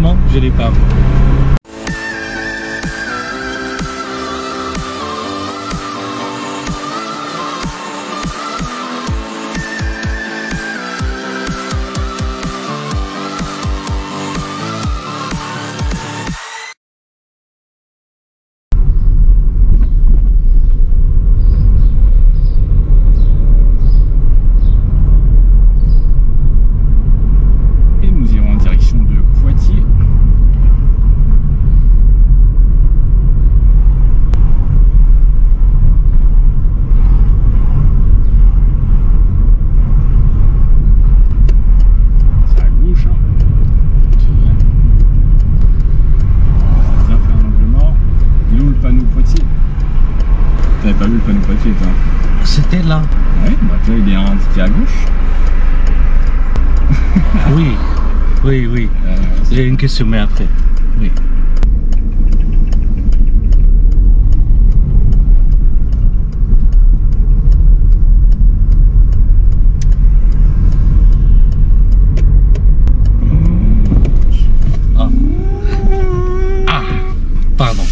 honnêtement, je l'ai pas vu. T'avais pas vu le panneau Poitiers, toi? C'était là. Oui, bah toi il est indiqué à gauche. Oui, oui, oui. J'ai une question, mais après. Oui. Pardon.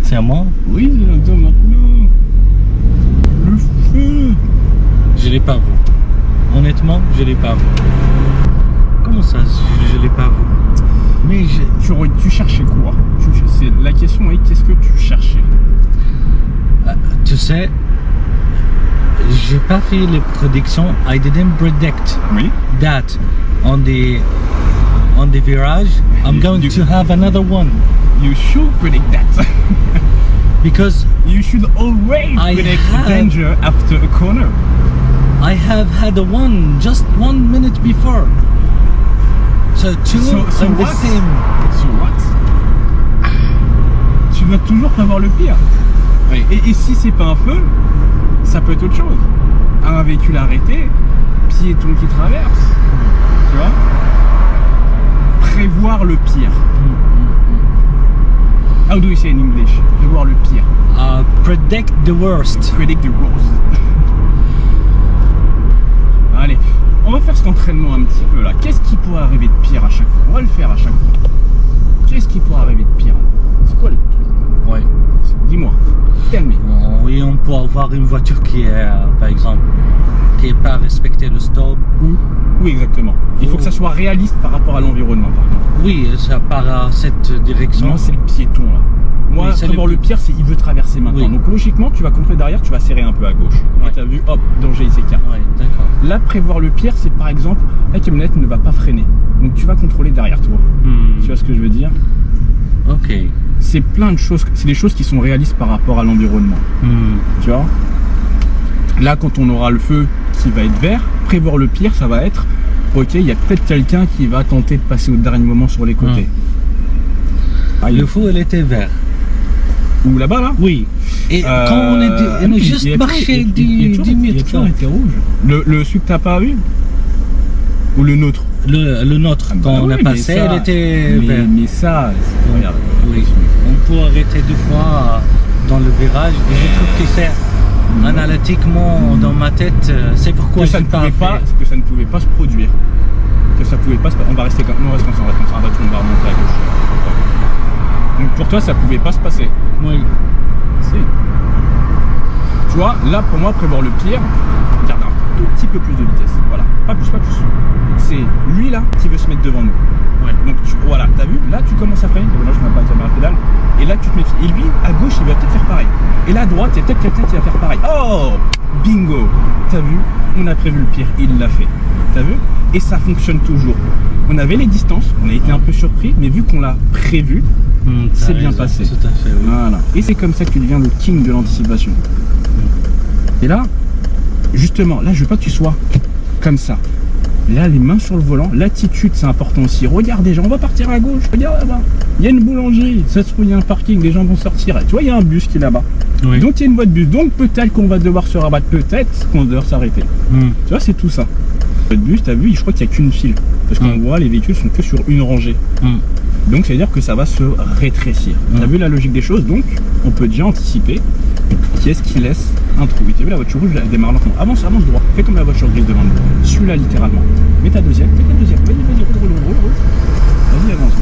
C'est à moi? Oui, c'est à toi maintenant. Le feu. Je l'ai pas vu. Honnêtement, je l'ai pas vu. Comment ça, je l'ai pas vu? Mais tu cherchais quoi? La question est, qu'est-ce que tu cherchais? Tu sais, j'ai pas fait les prédictions. I didn't predict that on the virage I'm going to have another one. You should predict that. Because you should always predict danger after a corner. I have had a one just 1 minute before. So two and the same. So what? Tu vas toujours prévoir le pire. Oui. Et si c'est pas un feu, ça peut être autre chose. Un véhicule arrêté, piéton qui traverse. Tu vois? Prévoir le pire. How do we say in English? Prévoir le pire. Predict the worst. Predict the worst. Allez, on va faire cet entraînement un petit peu là. Qu'est-ce qui pourrait arriver de pire à chaque fois? On va le faire à chaque fois. Qu'est-ce qui pourrait arriver de pire? C'est quoi le truc? Ouais. Dis-moi. Tell me. Oui, on peut avoir une voiture qui est, par exemple, qui n'est pas respecté le stop. Oui, exactement. Il faut que ça soit réaliste par rapport à l'environnement, par exemple. Oui, ça part à cette direction. Non, c'est le piéton là. Moi, oui, d'abord le pire, c'est il veut traverser maintenant. Oui. Donc logiquement, tu vas contrôler derrière, tu vas serrer un peu à gauche. Ouais. Et t'as vu, hop, danger ICK. Oui, d'accord. Là, prévoir le pire, c'est par exemple, la camionnette ne va pas freiner. Donc tu vas contrôler derrière toi. Tu vois ce que je veux dire? Ok. C'est plein de choses, c'est des choses qui sont réalistes par rapport à l'environnement. Tu vois? Là, quand on aura le feu qui va être vert, prévoir le pire, ça va être, ok, il y a peut-être quelqu'un qui va tenter de passer au dernier moment sur les côtés. Le feu, il était vert. Ou là-bas, là? Oui. Et quand on a juste marché 10 minutes. Il était rouge. Le celui que t'as pas vu? Ou le nôtre? Le nôtre, quand on a passé, il était vert. Mais ça, regarde. Oui. On peut arrêter 2 fois dans le virage. Et je trouve que c'est analytiquement dans ma tête, c'est pourquoi que ça ne pouvait pas se produire. Que ça pouvait pas se... On va rester comme... Non, on va rester en voiture, on va remonter à gauche. Donc pour toi, ça pouvait pas se passer. Oui. Si. Tu vois, là pour moi, prévoir le pire, garde un tout petit peu plus de vitesse. Voilà, pas plus, pas plus. C'est lui là qui veut se mettre devant nous. Ouais. Donc voilà, t'as vu, là tu commences à freiner. Là je mets pas la caméra pédale. Et là tu te méfies. Et lui, à gauche, il va peut-être faire pareil. Et là à droite, il y a peut-être quelqu'un qui va faire pareil. Oh, bingo. T'as vu, on a prévu le pire, il l'a fait. T'as vu? Et ça fonctionne toujours. On avait les distances, on a été un peu surpris, mais vu qu'on l'a prévu, c'est bien passé. Tout à fait, oui. Voilà. Et c'est comme ça que tu deviens le king de l'anticipation. Et là, justement, là je veux pas que tu sois comme ça. Là, les mains sur le volant, l'attitude c'est important aussi. Regarde déjà, on va partir à gauche. Regarde là-bas, il y a une boulangerie, ça se trouve il y a un parking, les gens vont sortir. Et tu vois, il y a un bus qui est là-bas. Oui. Donc il y a une voie de bus, donc peut-être qu'on va devoir se rabattre, peut-être qu'on va devoir s'arrêter. Tu vois, c'est tout ça. Le bus, t'as vu, je crois qu'il n'y a qu'une file. Parce qu'on voit, les véhicules sont que sur une rangée. Donc ça veut dire que ça va se rétrécir. T'as vu la logique des choses, donc on peut déjà anticiper qui est-ce qui laisse un trou. Et tu as vu la voiture rouge, elle démarre lentement. Avance droit. Fais comme la voiture grise devant nous. Suis-la littéralement. Mets ta deuxième. Vas-y, roule. Vas-y, avance.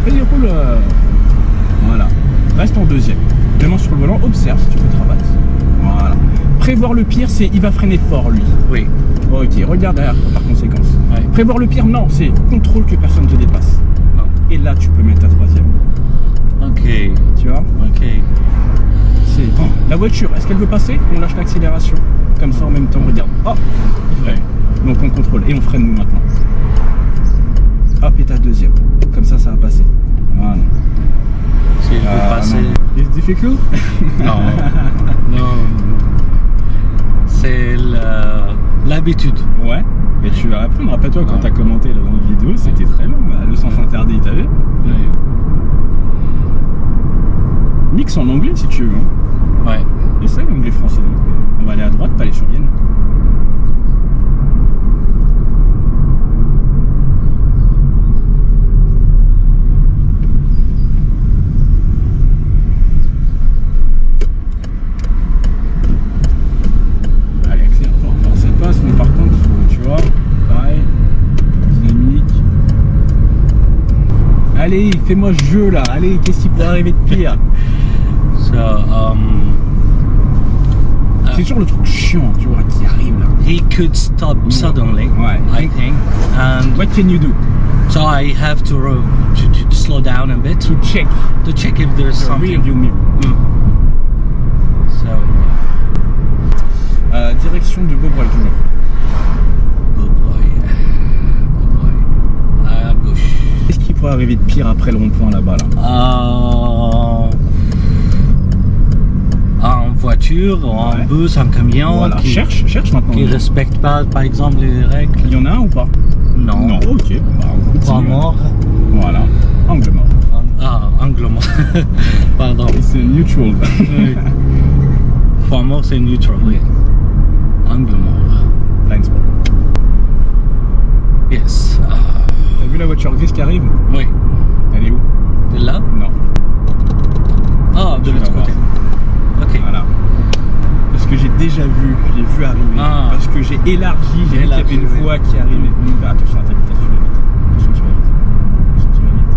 Vas-y, roule. Voilà. Reste en deuxième. Vraiment sur le volant, observe si tu peux te rabattre. Voilà. Prévoir le pire, c'est il va freiner fort lui. Oui. Ok, regarde derrière toi par conséquence. Ouais. Prévoir le pire, non, c'est contrôle que personne ne te dépasse. Non. Et là, tu peux mettre ta troisième. Ok. Tu vois? Ok. C'est bon. La voiture, est-ce qu'elle veut passer? On lâche l'accélération. Comme ça en même temps, regarde. Hop, il freine. Donc on contrôle et on freine nous maintenant. Hop, et ta deuxième. Comme ça va passer. Voilà. S'il veut passer. It's difficult? Non. Non. C'est l'habitude. Ouais. Mais tu vas apprendre. Rappelle-toi quand tu as commenté là, dans la vidéo, c'était très long. Le sens interdit, t'as vu? Oui. Mix en anglais si tu veux. Hein. Ouais. Essaye anglais-français. On va aller à droite, pas aller sur Vienne. Allez, accélère fort, ça passe, mais par contre, tu vois, pareil, dynamique. Allez, fais-moi ce jeu là, allez, qu'est-ce qui pourrait arriver de pire? C'est toujours le truc chiant, tu vois, qui arrive là. He could stop suddenly, Ouais. I think, and What can you do? so I have to slow down a bit To check if there's the something. rear mirror. So, Direction de Beaubreuil toujours. oh boy, à gauche. Qu'est-ce qui pourrait arriver de pire après le rond-point là-bas là? En voiture, en Ouais. bus, en camion, Voilà. Cherche maintenant. qui ne respecte pas, par exemple, les règles. Il y en a un ou pas? Non. Non, ok. Bah, on continue. Pas mort. Voilà. Angle mort. Angle mort. Pardon. C'est neutral. Oui. Pas mort, c'est neutral. Oui. Angle mort. Blind spot. Yes. T'as vu la voiture grise qui arrive? Oui. Elle est où? De là? Non. Ah, de Tu l'autre vas côté. Ok. Voilà. Parce que j'ai déjà vu, je l'ai vu arriver. Ah. Parce que j'ai élargi, j'ai vu qu'il y avait Élargi, une oui. voie qui arrivait. Bah, attention à ta vitesse, tu vas vite. Attention, tu vas vite. Attention, tu vas vite.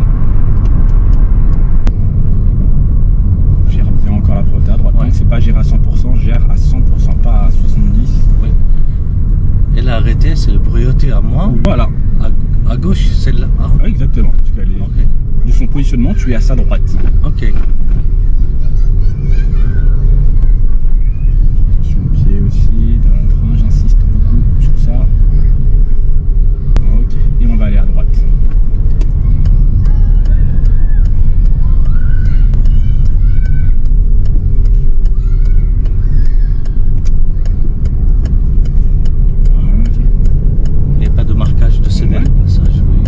Gère bien encore la priorité à droite. Ouais. Donc c'est pas gérer à 100%, gère à 100%, pas à 70. Oui. Et l'arrêté, c'est le priorité à moi. Voilà. À gauche, c'est là. Ah, Ouais, exactement. Parce qu'elle est... ok. De son positionnement, tu es à sa droite. Ok. Sur le pied aussi, dans l'emprunt, j'insiste beaucoup sur ça. Ok, et on va aller à droite. Ok. Il n'y a pas de marquage de sévère passage, oui.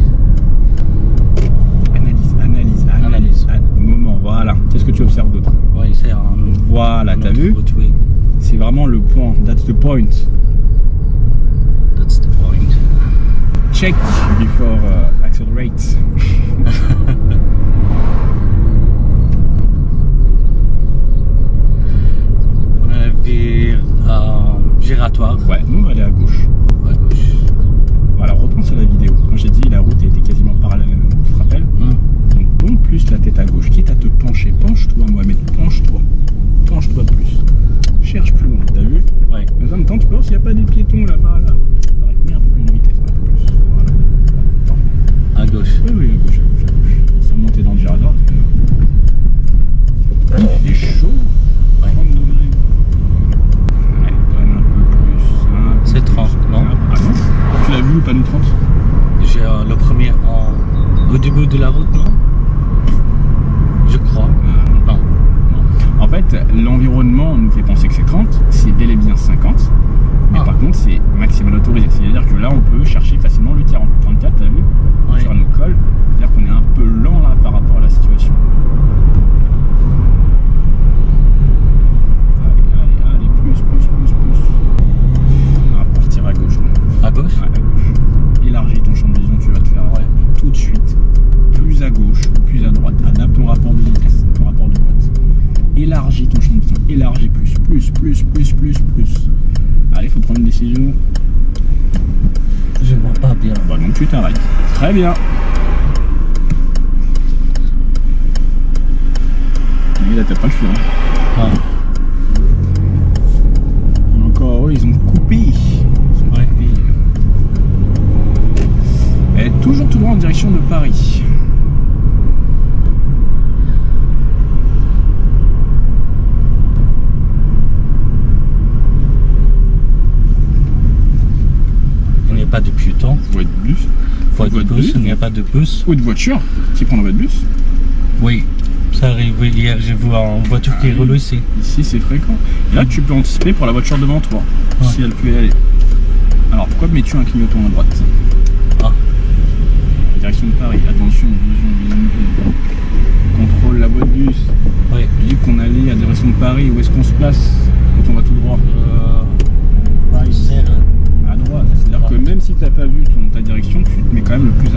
Analyse. Moment, voilà. Qu'est-ce que tu observes d'autre? Oui, c'est un. Voilà, t'as vu? Route, oui. C'est vraiment le point. That's the point. That's the point. Check before accelerate. On vire giratoire. Ouais, nous on va aller à gauche. À gauche. Voilà, repense à la vidéo. Quand j'ai dit la route était quasiment parallèle, tu te rappelles? Donc bon, plus la tête à gauche, quitte à te pencher. Penche-toi, Mohamed, penche-toi. Penche-toi plus. Cherche plus loin, t'as vu? Ouais. Mais en même temps, tu peux voir s'il n'y a pas des piétons là-bas, là. Pareil, mets un peu plus de vitesse, un peu plus. Voilà. Attends. À gauche. Oui, à gauche. Ça monter dans le girador. Il fait chaud. Ouais. 30 degrés. Allez, donne un peu plus. C'est 30, non? Ah non? Tu l'as vu le panneau 30? J'ai le premier au début de la route, non? Je crois. Non. En fait, l'environnement nous fait penser que c'est 30, c'est bel et bien 50. Mais Ah. par contre, c'est maximal autorisé. C'est-à-dire que là, on peut chercher facilement le 40. 34, t'as vu? Ouais. Sur nos cols. C'est-à-dire qu'on est un peu lent là par rapport à la situation. Allez, plus. On va partir à gauche. Là. À gauche? Ouais, à gauche. Élargis ton champ de vision, tu vas te faire tout de suite. Plus à gauche, plus à droite. Adapte ton rapport de vitesse, ton rapport de droite. Élargis ton champ de vision, élargis plus. Allez, faut prendre une décision. Je vois pas bien. Bah donc tu t'arrêtes. Très bien. Mais là t'as pas le choix. Ah. Encore eux, ils ont coupé. Ouais. Elle est toujours tout droit en direction de Paris. Il n'y a pas de piéton. Voie de bus. Voie de bus, il n'y a pas de bus. Ou de voiture. Qui prend la voie de bus. Oui, ça arrive hier, j'ai vu en voiture qui roule ici. Ici c'est fréquent. Et là tu peux anticiper pour la voiture devant toi. Ouais. Si elle peut y aller. Alors pourquoi mets-tu un clignotant à droite? Ah. Direction de Paris. Attention, vision. Contrôle la voie de bus. Oui. J'ai dit qu'on allait à direction de Paris. Où est-ce qu'on se place quand on va tout droit? Right there. À droite. C'est-à-dire que même si tu n'as pas vu ta direction, tu te mets quand même le plus